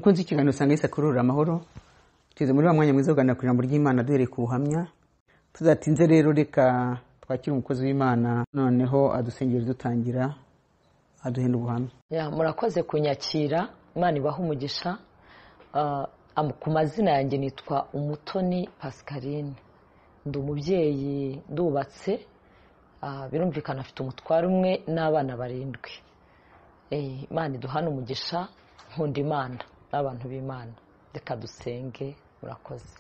Mukunzi ikiganiro usanga yisakurura amahoro. Tugeze muri wa mwanya mwiza ugana ku ijambo ry'Imana duhereye ku buhamya. Tuzatinze rero reka twakira umukozi w'Imana noneho adusengere dutangira aduhenda ubuhamya. Murakoze kunyakira. Imana ibaha umugisha. Ku mazina yanjye nitwa Umutoni Pascaline. Ndi umubyeyi ndubatse. Birumvikana afite umutwaro umwe n'abana 7. Imana iduhana umugisha. Nkunda Imana n'abantu b'Imana. Reka dusenge. Murakoze.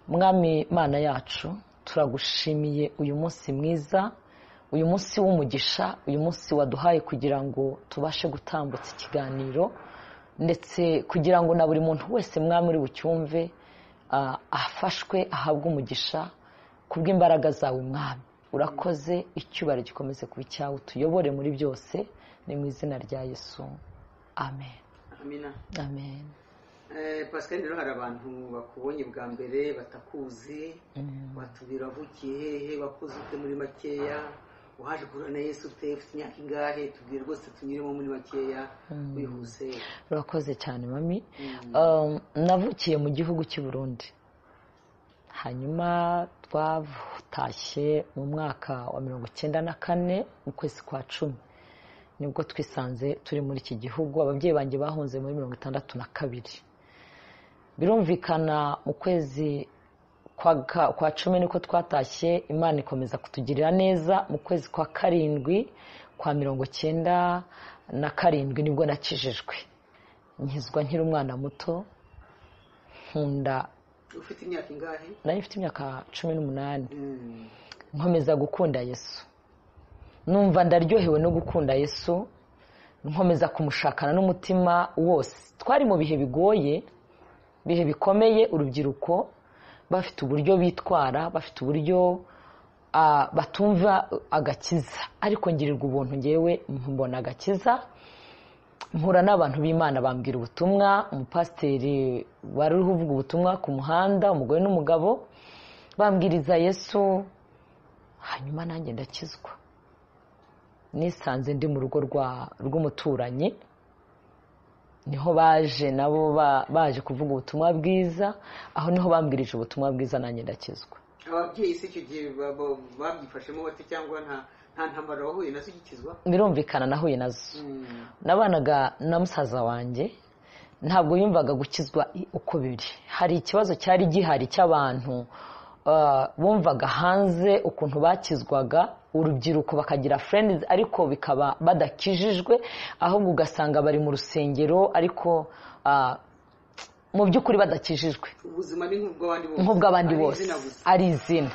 Mwami Mana yacu, turagushimiye uyu munsi mwiza, uyu munsi w'umugisha, uyu munsi waduhaye kugira ngo tubashe gutambutsa ikiganiro, ndetse kugira ngo na buri muntu wese mwami uri bucyumve afashwe ahabwe umugisha kubw'imbaraga zawe mwami. Urakoze, icyubahiro gikomeze kuba icyawe, tuyobore muri byose, ni mu izina rya Yesu. Amen. Amina. Amen. Pascaline, rero hari abantu bakubonye bwa mbere batakuzi, batubwira avukiye hehe, bakuze ute muri makeya, uhaje guhura na Yesu ute, ufite imyaka ingahe, tubwire rwose tunyuremo muri makeya wihuse. Urakoze cyane mami. Navukiye mu gihugu cy'u Burundi, hanyuma twatashye mu mwaka wa 1994 mu kwezi kwa 10 nibwo twisanze turi muri iki gihugu. Ababyeyi banjye bahunze muri 1962. Birumvikana mu kwezi kwa 10 niko twatashye. Imana ikomeza kutugirira neza. Mu kwezi kwa 7 kwa 1997 nibwo nakijijwe, nkizwa nkiri umwana muto. Nkunda. Ufite imyaka ingahe? Nari mfite imyaka 18. Nkomeza gukunda Yesu, numva ndaryohewe no gukunda Yesu, nkomeza kumushakana n'umutima wose. Twari mu bihe bigoye, bihe bikomeye. Urubyiruko bafite uburyo bitwara, bafite uburyo batumva agakiza, ariko ngirirwa ubuntu ngewe mbona agakiza. Mpura n'abantu b'Imana bambwira ubutumwa. Umupasiteri wari uri kuvuga ubutumwa ku muhanda, umugore n'umugabo, bambwiriza Yesu. Hanyuma nanjye ndakizwa, nisanze ndi mu rugo rw'umuturanyi. Niho baje nabo baje kuvuga ubutumwa bwiza, aho niho bambwirije ubutumwa bwiza, nanjye ndakizwa. Ababyeyi se icyo gihe babyifashemo bate, cyangwa nta ntambara wahuye nazo igikizwa? Birumvikana nahuye nazo. Nabanaga na musaza wanjye, ntabwo yumvaga gukizwa uko biri. Hari ikibazo cyari gihari cy'abantu bumvaga hanze ukuntu bakizwaga, urubyiruko bakagira friends ariko bikaba badakijijwe, ahubwo ugasanga bari mu rusengero ariko mu by'ukuri badakijijwe. Ubuzima ni nk'ubw'abandi bose, ari izina.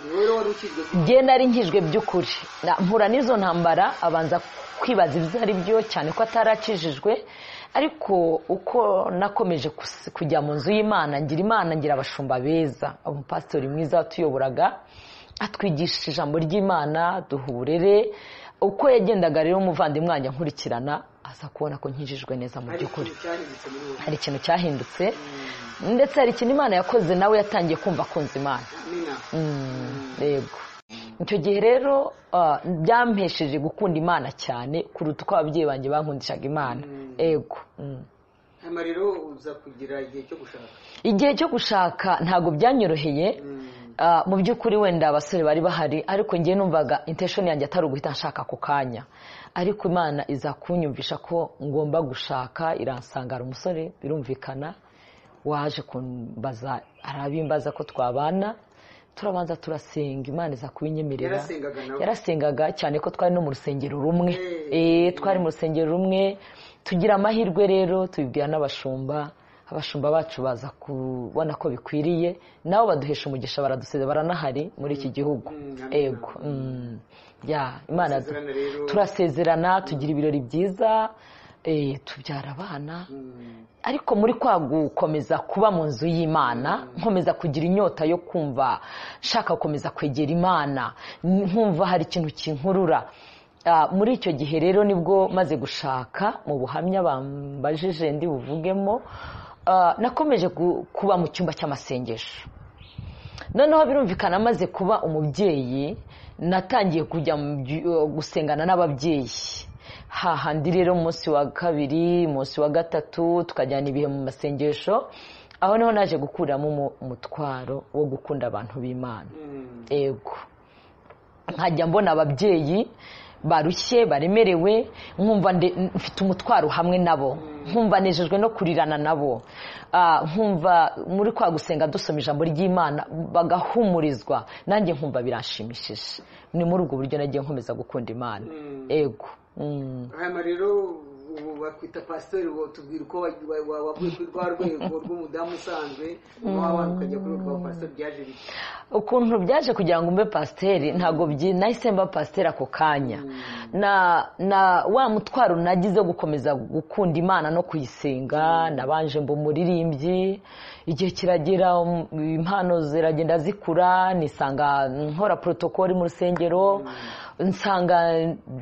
Nge nari nkijwe by'ukuri. Mpura n'izo ntambara, abanza kwibaza ibyo ari byo, cyane ko atarakijijwe. Ariko uko nakomeje kujya mu nzu y'Imana, ngira abashumba beza. Umupastori mwiza watuyoboraga, atwigisha ijambo ry'Imana, duha uburere. Uko yagendaga rero umuvandimwe wanjye nkurikirana, aza kubona ko nkijijwe neza mu by'ukuri. Hari ikintu cyahindutse, ndetse hari ikintu Imana yakoze, nawe yatangiye kumva akunze Imana. Yego. Icyo gihe rero byampesheje gukunda Imana cyane kuruta uko ababyeyi banjye bankundishaga Imana. Yego. Hanyuma rero uza kugira igihe cyo gushaka. Igihe cyo gushaka ntabwo byanyoroheye. Mu by'ukuri wenda abasore bari bahari, ariko ngiye numvaga intention yanjye atari uguhita nshaka ako kanya. Ariko Imana iza kunyumvisha ko ngomba gushaka, iransanga. Umusore birumvikana waje kumbaza, arabimbaza ko twabana. Turabanza turasenga, Imana iza kubinyemerera. Yarasengaga cyane ko twari no mu rusengero rumwe. Twari mu rusengero rumwe. Tugira amahirwe rero, tubibwira n'abashumba. Abashumba bacu baza kubona ko bikwiriye, nabo baduhesha umugisha, baraduseze, baranahari muri iki gihugu. Yego. Imana turasezerana, tugira ibirori byiza, tubyara abana. Ariko muri kwa gukomeza kuba mu nzu y'Imana, nkomeza kugira inyota yo kumva nshaka gukomeza kwegera Imana, nkumva hari ikintu kinkurura. Muri icyo gihe rero nibwo maze gushaka, mu buhamya bambajije ndi buvugemo, nakomeje kuba mu cyumba cy'amasengesho. noneho birumvikana amaze kuba umubyeyi natangiye kujya gusengana n'ababyeyi hahandi rero umunsi wa kabiri umunsi wa gatatu tukajyana ibihe mu masengesho aho niho naje gukuramo umutwaro wo gukunda abantu b'Imana ego nkajya mbona ababyeyi barushye baremerewe nkumva mfite umutwaro hamwe nabo nkumva nejejwe no kurirana nabo nkumva muri kwa gusenga dusoma ijambo ry'Imana bagahumurizwa nanjye nkumva birashimishije ni muri ubwo buryo nagiye nkomeza gukunda Imana ego hanyuma rero ubu bakwita pasiteri tubwira uko wavuye kuri rwa rwego rw'umudamu usanzwe w'abana ukajya kuri rwa pasiteri byaje bike ukuntu byaje kugira ngo mbe pasiteri ntabwo nahise mba pasiteri ako kanya na wa mutwaro nagize gukomeza gukunda Imana no kuyisenga nabanje mba umuririmbyi igihe kiragera impano ziragenda zikura nisanga nkora protokoli mu rusengero nsanga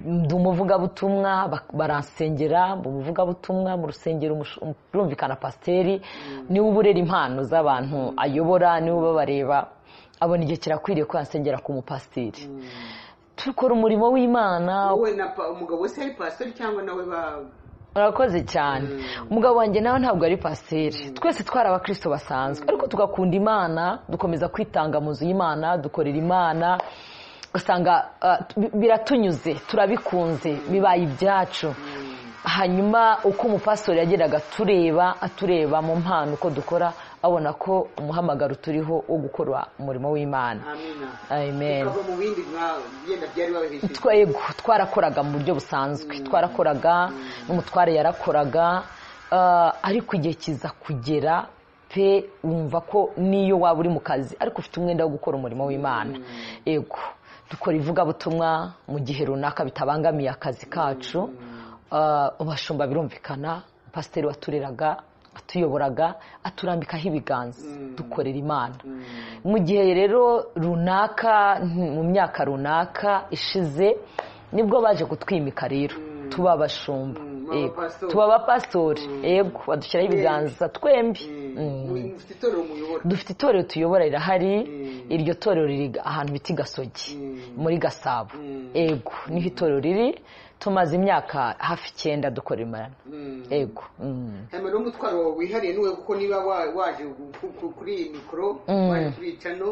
ndi umuvugabutumwa baransengera mu muvugabutumwa mu rusengero birumvikana pasiteri niwe uburera impano z'abantu ayobora niwe babareba abona igihe kirakwiriye ko yansengera ku mupasiteri tukora umurimo w'Imana wowe na umugabo wese ari pasiteri cyangwa nawe urakoze cyane umugabo wanjye nawe ntabwo ari pasiteri twese twari abakristo basanzwe ariko tugakunda Imana dukomeza kwitanga mu nzu y'Imana dukorera Imana usanga biratunyuze turabikunze bibaye ibyacu hanyuma uko umupastori yagendaga atureba mu mpano uko dukora abona ko umuhamagaro turiho wo gukora umurimo w'Imana amen mu bindi byenda byari babihishije twarakoraga mu buryo busanzwe twarakoraga n'umutware yarakoraga ariko igihe kiza kugera pe wumva ko niyo waba uri mu kazi ariko ufite umwenda wo gukora umurimo w'Imana ego dukora ivugabutumwa mu gihe runaka bitabangamiye akazi kacu abashumba birumvikana pasiteri watureraga atuyoboraga aturambikaho ibiganza dukorera Imana mu gihe rero runaka mu myaka runaka ishize nibwo baje kutwimika rero tuba abashumba tuba abapasitori yego badushyiraho ibiganza twembi dufite itorero tuyobora rirahari iryo torero riri ahantu bita i Gasogi muri Gasabo yego niho itorero riri tumaze imyaka hafi 9 dukora Imana yego hanyuma n'umutwaro wihariye niwe kuko niba waje kuri iyi mikoro waje kuri cano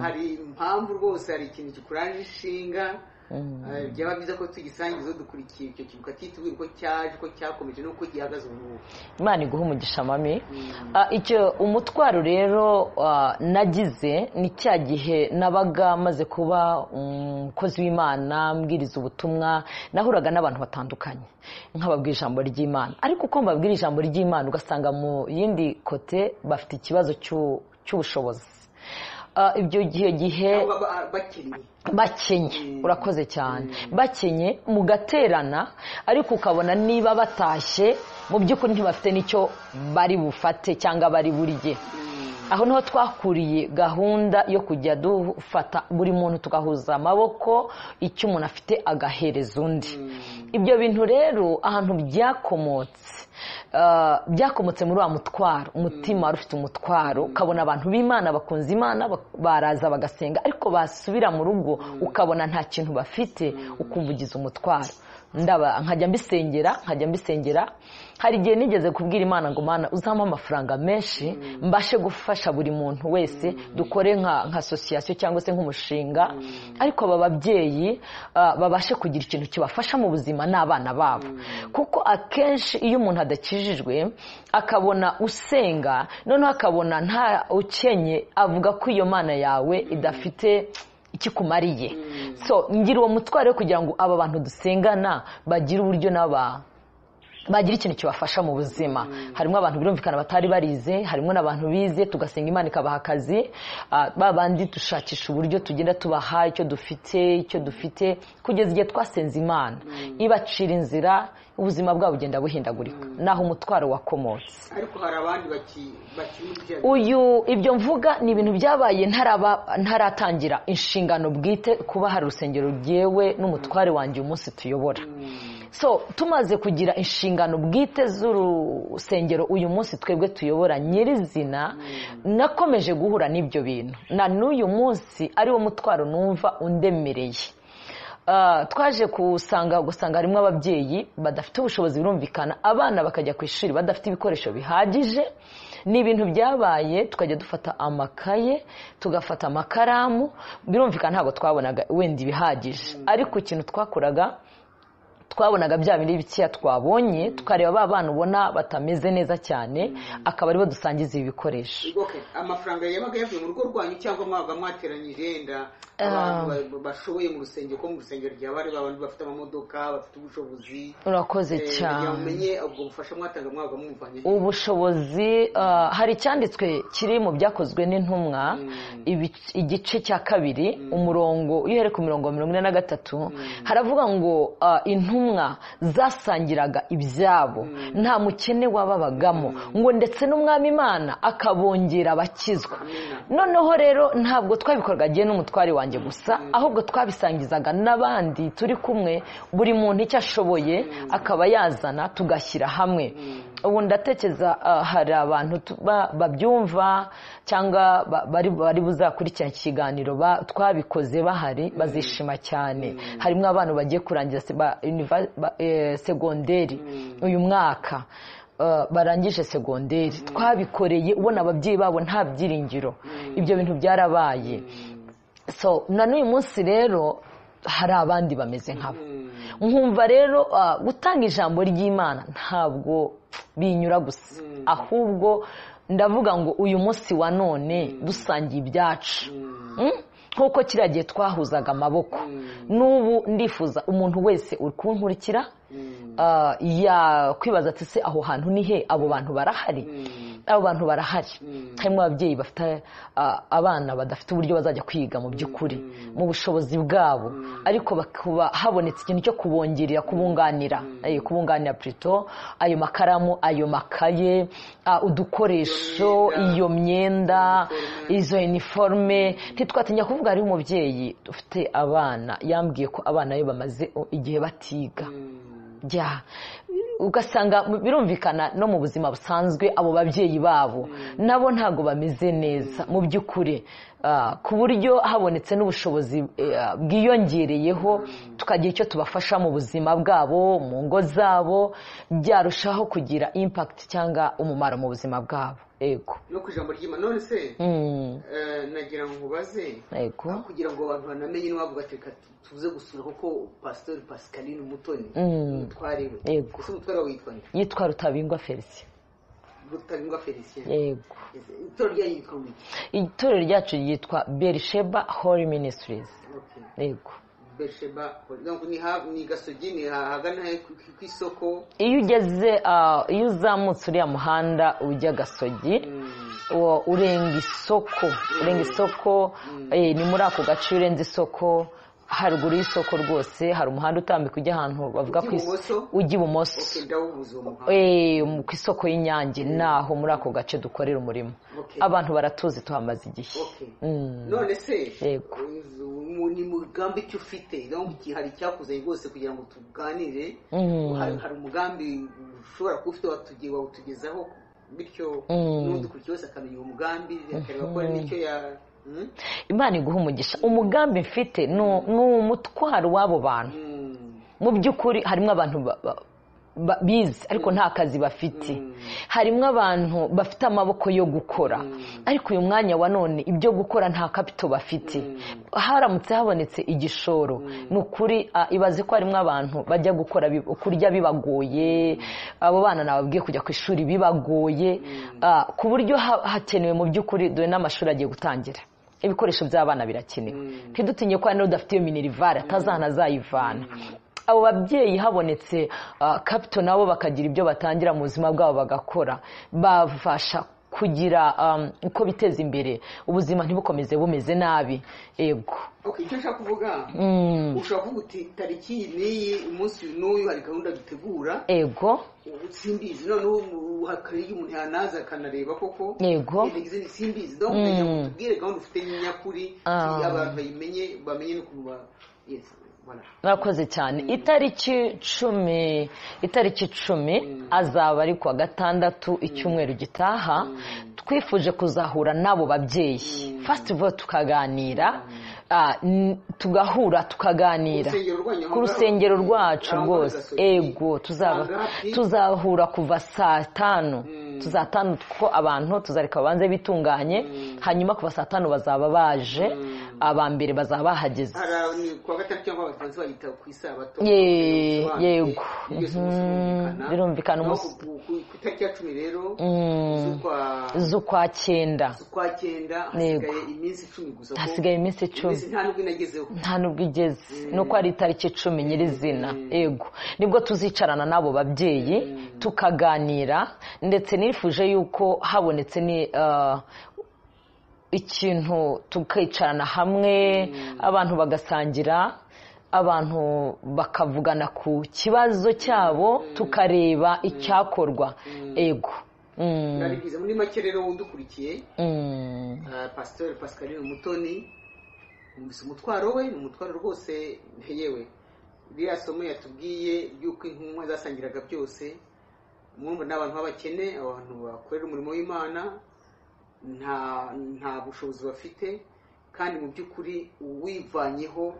hari impamvu rwose hari ikintu kikuranje ishinga byaba byiza ko tugisangiza dukurikiye icyo kintu katitubwira ko cyaje ko cyakomeje no ko gihagaze ubu Imana iguha umugisha mami icyo umutwaro rero nagize ni cya gihe nabaga maze kuba umukozi w'Imana mbwiriza ubutumwa nahuraga n'abantu batandukanye nkababwira ijambo ry'Imana ariko uko mbabwira ijambo ry'Imana ugasanga mu yindi kote bafite ikibazo cy'ubushobozi ibyo gihe bakenye urakoze cyane bakenye mugaterana ariko ukabona niba batashye mu by'ukuri ntibafite n'icyo bari bufate cyangwa bari burye aho niho twakuriye gahunda yo kujya dufata buri muntu tugahuza amaboko icyo umuntu afite agahereza undi ibyo bintu rero ahantu byakomotse muri wa mutwaro umutima wari ufite umutwaro ukabona abantu b'Imana bakunze Imana baraza bagasenga ariko basubira mu rugo ukabona nta kintu bafite ukumva ugize umutwaro nkajya mbisengera hari igihe nigeze kubwira Imana ngo Mana uzampa amafaranga menshi mbashe gufasha buri muntu wese dukore nka association cyangwa se nk'umushinga ariko aba babyeyi babashe kugira ikintu kibafasha mu buzima n'abana babo kuko akenshi iyo umuntu adakijijwe akabona usenga noneho akabona nta ukenye avuga ko iyo Mana yawe idafite ikikumariye so ngira uwo mutwaro kugira ngo aba bantu dusengana bagire uburyo bagira ikintu kibafasha mu buzima harimo abantu birumvikana batari barize harimo n'abantu bize tugasenga Imana ikabaha akazi babandi dushakisha uburyo tugenda tubaha icyo dufite kugeza igihe twasenze Imana ibacira inzira ubuzima bwabo bugenda buhindagurika naho umutwaro wakomotse ariko hari abandi ibyo mvuga ni ibintu byabaye ntaratangira inshingano bwite kuba hari urusengero ryewe n'umutware wanjye umunsi tuyobora so tumaze kugira inshingano bwite z'urusengero uyu munsi twebwe tuyobora nyirizina nakomeje guhura n'ibyo bintu na n'uyu munsi ariwo mutwaro numva undemereye. Twaje gusanga harimo ababyeyi badafite ubushobozi birumvikana, abana bakajya ku ishuri badafite ibikoresho bihagije. Ni ibintu byabaye, tukajya dufata amakaye tugafata amakaramu, birumvikana ntabwo twabonaga wenda ibihagije, ariko ikintu twabonaga bya bindi bikeya twabonye tukareba ba bana ubona batameze neza cyane, akaba aribo dusangiza ibi bikoresho. Amafaranga yabaga yavuye mu rugo rwanyu cyangwa mwabaga mwateranyije yenda abantu bashoboye mu rusengero, ko mu rusengero rya bari babandi bafite amamodoka bafite ubushobozi? Urakoze cyane. Yamenye ubwo bufasha mwatanga mwabaga mumvanye ubushobozi. Hari icyanditswe kiri mu byakozwe n'intumwa igice cya 2 umurongo uhere ku mirongo 43 haravuga ngo intumwa zasangiraga ibyabo, nta mukene wababagamo, ngo ndetse n'umwami Imana akabongera abakizwa. Noneho rero ntabwo twabikoraga giye n'umutwari wanjye gusa, ahubwo twabisangizaga n'abandi turi kumwe, buri muntu icyo ashoboye akaba yazana tugashyira hamwe. Ubu ndatekereza hari abantu babyumva cyangwa bari buzakurikira ikiganiro twabikoze bahari bazishima cyane. Harimo abantu bagiye kurangiza segonderi uyu mwaka, barangije segonderi, twabikoreye ubona ababyeyi babo nta byiringiro. Ibyo bintu byarabaye. So na n'uyu munsi rero hari abandi bameze nkabo. Nkumva rero gutanga ijambo ry'Imana ntabwo binyura gusa, ahubwo ndavuga ngo uyu munsi wa none dusangiye ibyacu, nk'uko kiriya gihe twahuzaga amaboko. N'ubu ndifuza umuntu wese uri kunkurikira yakwibaza ati se aho hantu ni he? Abo bantu barahari. Abo bantu barahari. Harimo ababyeyi bafite abana badafite uburyo bazajya kwiga mu by'ukuri mu bushobozi bwabo, ariko bakuba habonetse ikintu cyo kubongerera, kubunganira plutôt ayo makaramu, ayo makaye, udukoresho, iyo myenda, izo uniforme. Ntitwatinya kuvuga ari umubyeyi ufite abana yambwiye ko abana yo bamaze igihe batiga. Ugasanga birumvikana no mu buzima busanzwe abo babyeyi babo nabo ntago bameze neza mu by'ukuri, ku buryo habonetse n'ubushobozi bwiyongereyeho tukagira icyo tubafasha mu buzima bwabo, mu ngo zabo, byarushaho kugira impact cyangwa umumaro mu buzima bwabo. Ego no kujambo ry'Imana. None se nagira ngo nkubaze kugira ngo abantu banamenye n'ubwo bateka tuze gusura koko Pastor Pascaline Umutoni umutware we. Ego umutware witwa nde? Yitwa Rutabingwa Felicien. Rutabingwa Felicien. Ego itorero ryacu yitwa nde? Itorero ryacu yitwa Berisheba Holy Ministries. Ego Berisheba, donc ni Gasogi, ni hagana ku isoko. Iyo uzamutse uriya muhanda ujya Gasogi, urenga isoko, ni muri ako gace urenze isoko, haruguru y'isoko rwose hari umuhanda utambika ujya ahantu bavuga ko ujya ibumoso, ku isoko y'Inyange, naho muri ako gace dukorera umurimo. Abantu baratuzi, tuhamaze igihe. None se ni mugambi cyo ufite, donc hari cyakuzanye rwose kugira ngo tuganire? Hari umugambi ushobora kuba ufite watugezaho, bityo n'udukurikiye wese akamenya uwo mugambi akareba ko nicyo Imana iguha umugisha. Umugambi mfite ni umutwaro w'abo bantu. Mu by'ukuri harimo abantu bize ariko nta kazi bafite, harimo abantu bafite amaboko yo gukora, ariko uyu mwanya wa none ibyo gukora nta capital bafite. Haramutse habonetse igishoro, n'ukuri ibaze ko harimo abantu bajya gukora kurya bibagoye, abo bana nababwiye kujya ku ishuri bibagoye, ku buryo hakenewe mu by'ukuri dore n'amashuri agiye gutangira, ibikoresho by'abana birakenewe. Ntidutinye ko hano udafite iyo minerivare atazana azayivana. Abo babyeyi habonetse capital nabo bakagira ibyo batangira mu buzima bwabo bagakora, bafasha kugira uko biteza imbere, ubuzima ntibukomeze bumeze nabi. Ego icyo nshaka kuvuga, ushobora kuvuga uti tariki n'iyi umunsi n'uyu hari gahunda dutegura. Ego simbizi, none hakariye umuntu yanaza akanareba koko. Ego simbizi, donc tubwire gahunda ufite nyakuri, abantu bayimenye, bamenye n'ukuntu murakoze cyane. itariki icumi azaba ari kuwa gatandatu icyumweru gitaha. twifuje kuzahura n'abo babyeyi first of all tukaganira, tugahura tukaganira ku rusengero rwacu rwose. ego tuzahura kuva saa 5 kuko abantu tuzareka babanze bitunganye, hanyuma kuva saa 5 bazaba baje, aba mbere bazaba bahageze. yego birumvikana ku itariki ya 10 rero z'ukwa cyenda hasigaye iminsi 10 nta nubwo igeze, nuko ari itariki 10 nyirizina. ego nibwo tuzicarana n'abo babyeyi tukaganira, ndetse nifuje yuko habonetse ni ikintu tukicarana hamwe, abantu bagasangira, abantu bakavugana ku kibazo cyabo, tukareba icyakorwa. ego muri make rero udukurikiye, Pastor Pascaline Umutoni umvise umutwaro we, umutwaro rwose yewe iriya somo yatubwiye ry'uko intumwa zasangiraga byose. mwumva n'abantu b'abakene, abantu bakorera umurimo w'Imana, nta bushobozi bafite, kandi mu by'ukuri wivanyeho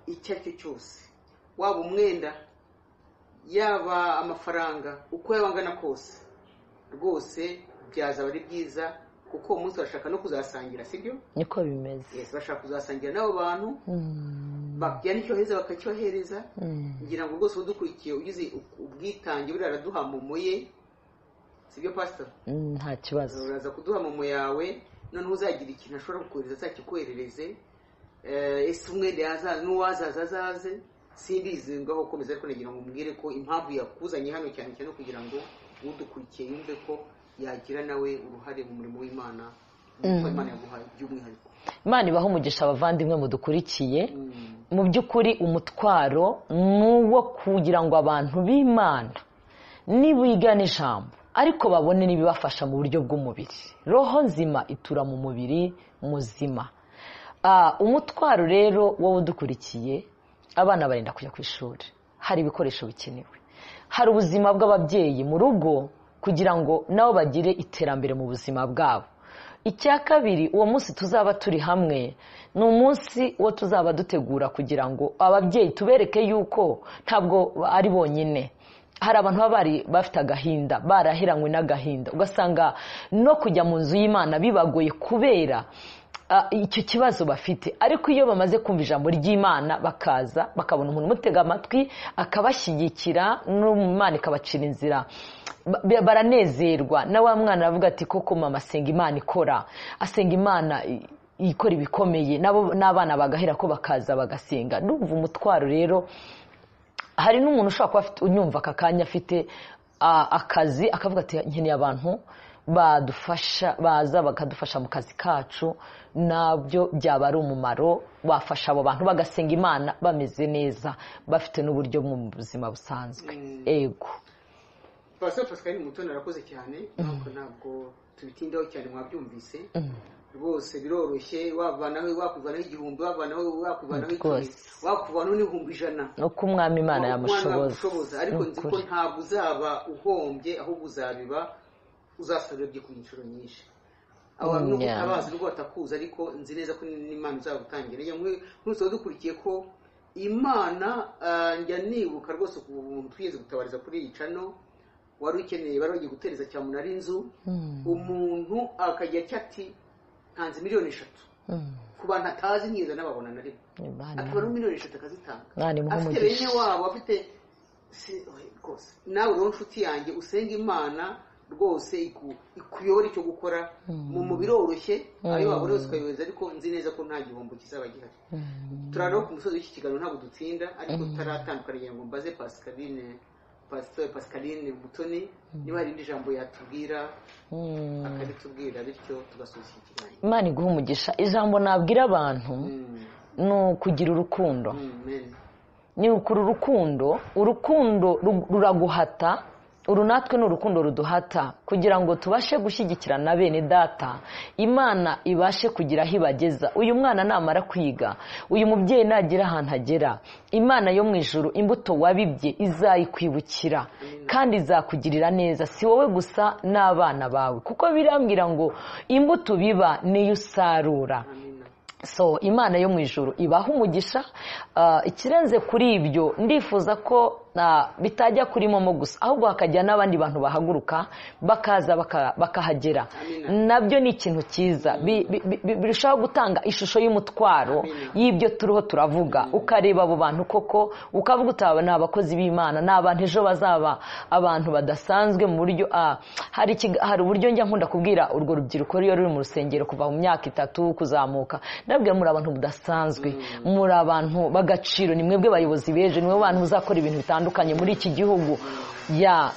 icyo ari cyo cyose, waba umwenda yaba amafaranga uko yaba angana kose, rwose byazaba ari byiza, kuko uwo munsi bashaka no kuzasangira, sibyo? niko bimeze. yes, bashaka kuzasangira n'abo bantu, babyana icyohereza bakacyohereza. ngira ngo rwose udukurikiye ugize ubwitange buriya araduha momo ye, sibyo pastor? nta kibazo, uraza kuduha momo yawe, noneho uzagira ikintu ashobora kukohereza azakikoherereze. ese umwenda yazaza n'uwazaza azaze, simbizi ngaho komeza, ariko nagira ngo umbwire ko impamvu yakuzanye hano cyane cyane kugira ngo udukurikiye yumve ko yagira nawe uruhare mu murimo w'Imana, kuko Imana yaguhaye by'umwihariko. Imana ibaho umugisha abavandimwe mudukurikiye. mu by'ukuri umutwaro n'uwo kugira ngo abantu b'Imana nibigana ijambo ariko babone n'ibibafasha mu buryo bw'umubiri. roho nzima itura mu mubiri muzima. umutwaro rero wowe udukurikiye, abana barenda kujya ku ishuri, hari ibikoresho bikenewe, hari ubuzima bw'ababyeyi mu rugo kugira ngo nabo bagire iterambere mu buzima bwabo. icya kabiri, uwo munsi tuzaba turi hamwe ni umunsi wo tuzaba dutegura kugira ngo ababyeyi tubereke yuko ntabwo ari bonyine. hari abantu baba bari bafite agahinda, barahiranywe n'agahinda, ugasanga no kujya mu nzu y'Imana bibagoye kubera icyo kibazo bafite. ariko iyo bamaze kumva ijambo ry'Imana bakaza bakabona umuntu umutega amatwi akabashyigikira, n'Imana ikabacira inzira, baranezerwa. na wa mwana aravuga ati koko mama asenga Imana ikora, asenga Imana ikora ibikomeye, nabo n'abana bagahera ko bakaza bagasenga. ndumva umutwaro rero, hari n'umuntu ushobora kuba afite unyumva aka kanya afite akazi akavuga ati nkeneye abantu badufasha, baza bakadufasha mu kazi kacu, nabyo byaba ari umumaro. wafasha abo bantu bagasenga Imana bameze neza, bafite n'uburyo mu buzima busanzwe. ego Pastor Pascaline Umutoni arakoze cyane, ntabwo tubitindaho cyane, mwabyumvise rwose biroroshye. wavanaho 1,000, wavanaho 10,000, wakuvanaho n'ibihumbi 100, uko umwami Imana yamushoboza. ariko nzi ko ntabwo uzaba uhombye, ahubwo uzasarura byo ku inshuro nyinshi. abantu nubwo utabazi nubwo batakuza, ariko nzi neza ko n'Imana izagutangira. nk'uko dukurikiye ko Imana, njya nibuka rwose ku buntu twigeze gutabariza kuri iyi cano, wari ukeneye, bari bagiye gutereza cyamunara inzu, umuntu akajya ati ntanze 3,000,000 ku bantu atazi neza n'ababona na rimwe, akabona 3,000,000 akazitanga, afite bene wabo, afite rwose. nawe rero nshuti yanjye usenga Imana rwose ikuyobora icyo gukora, mu biroroshye, ayo wabona yose ukayohereza, ariko nzi neza ko nta gihombo kizaba gihari. turareba ku musozi w'iki kiganiro ntabwo dutsinda, ariko tutaratandukana ngo mbaze Pastor Pascaline Umutoni niba hari indi jambo yatubwira akabitubwira, bityo tugasoza iki kiganiro. Imana iguha umugisha. ijambo nabwira abantu ni ukugira urukundo. ni ukuri urukundo ruraguhata uru natwe ni urukundo ruduhata kugira ngo tubashe gushyigikirana bene data, Imana ibashe kugira aho ibageza. Uyu mwana namara kwiga, uyu mubyeyi nagira ahantu agera, Imana yo mu ijuru imbuto wabibye izayikwibukira kandi izakugirira neza, si wowe gusa n'abana bawe, kuko birambwira ngo imbuto biba niyo usarura. So Imana yo mu ijuru ibaha umugisha. Ikirenze kuri ibyo, ndifuza ko bitajya kuri momo gusa, ahubwo hakajya n'abandi bantu bahaguruka bakaza bakahagera. Nabyo ni ikintu cyiza, birushaho gutanga ishusho y'umutwaro y'ibyo turiho turavuga. Ukareba abo bantu koko ukavuga utaba ni abakozi b'Imana, ni abantu ejo bazaba abantu badasanzwe mu buryo hari uburyo njya nkunda kubwira urwo rubyiruko iyo ruri mu rusengero kuva mu myaka 3 kuzamuka, ndabwira muri abantu budasanzwe, muri abantu bagaciro, ni mwebwe bayobozi beje, ni mwe bantu muzakora ibintu bitandukanye muri iki gihugu.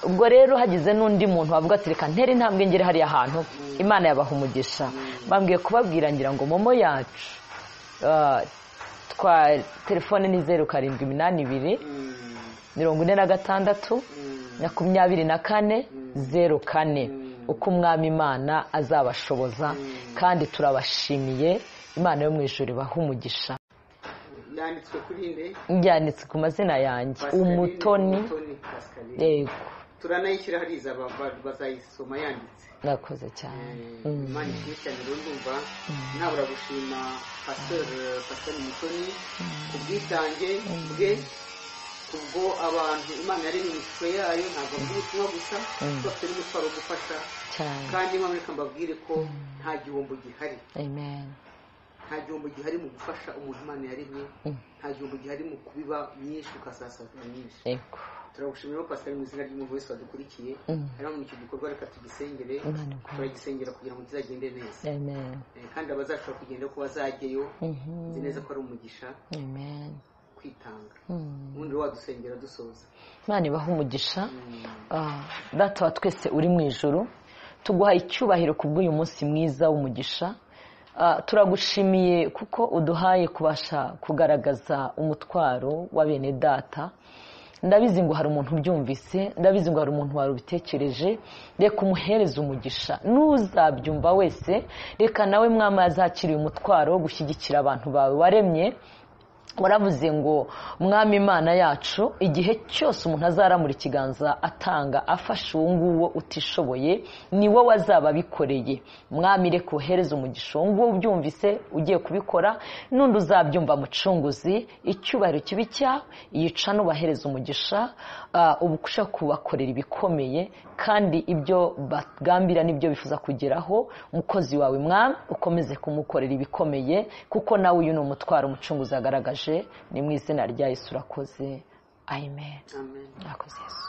Ubwo rero hagize n'undi muntu wavuga ati reka ntere intambwe ngere hariya hantu, Imana yabaha umugisha. Bambwiye kubabwira ngira ngo momo yacu twa telefone ni 0782 46 24 04, uko umwami Imana azabashoboza, kandi turabashimiye. Imana yo mu ijuru ibaha umugisha. Yanditswe kuri nde? Yanditse ku mazina yanjye Umutoni. Yego, turanayishyira hariza bazayisoma yanditse. Nakoze cyane. Imana ishimishanye rero, ndumva ntabura gushima Pastor Umutoni kubwitange bwe, kubwo abantu Imana yari mu ishusho yayo, ntabwo ubutumwa gusa, bafite n'umutwaro wo gufasha kandi Imana reka mbabwire ko nta gihombo gihari. Amen. Nta gihombo gihari mu gufasha umuntu Imana yaremye, nta gihombo gihari mu kubiba myinshi ukasasazira myinshi. Yego, turagushimira Pastor mu izina ry'umuntu wese wadukurikiye. Hano mu icyo gikorwa reka tugisengere, turagisengera kugira ngo kizagende neza. Amen. Kandi abazashobora kugenda ko bazajyeyo, nzi neza ko ari umugisha. Amen. Kwitanga ubundi wadusengera dusoza. Imana ibaha umugisha. Data wa twese uri mu ijuru, tuguha icyubahiro kubw'uyu munsi mwiza w'umugisha. Turagushimiye kuko uduhaye kubasha kugaragaza umutwaro wa bene data. Ndabizi ngo hari umuntu ubyumvise, ndabizi ngo hari umuntu warubitekereje, reka umuhereze umugisha. N'uzabyumva wese, reka nawe mwama azakiriye umutwaro wo gushyigikira abantu bawe waremye. Waravuze ngo mwami Imana yacu, igihe cyose umuntu azaramura ikiganza atanga afasha uwo nguwo utishoboye, ni wowe azaba abikoreye. Mwami reka uhereze umugisha uwo nguwo ubyumvise ugiye kubikora, n'undi uzabyumva mucunguzi, icyubahiro kibi cyawe yica n'ubahereza umugisha. Ubusha kubakorera ibikomeye, kandi ibyo bagambira nibyo bifuza kugeraho. Umukozi wawe mwami ukomeze kumukorera ibikomeye, kuko nawe uyu ni umutwaro umucunguzi agaragaje. Ni mu izina rya Yesu urakoze. Amen. Amen. Urakoze Yesu.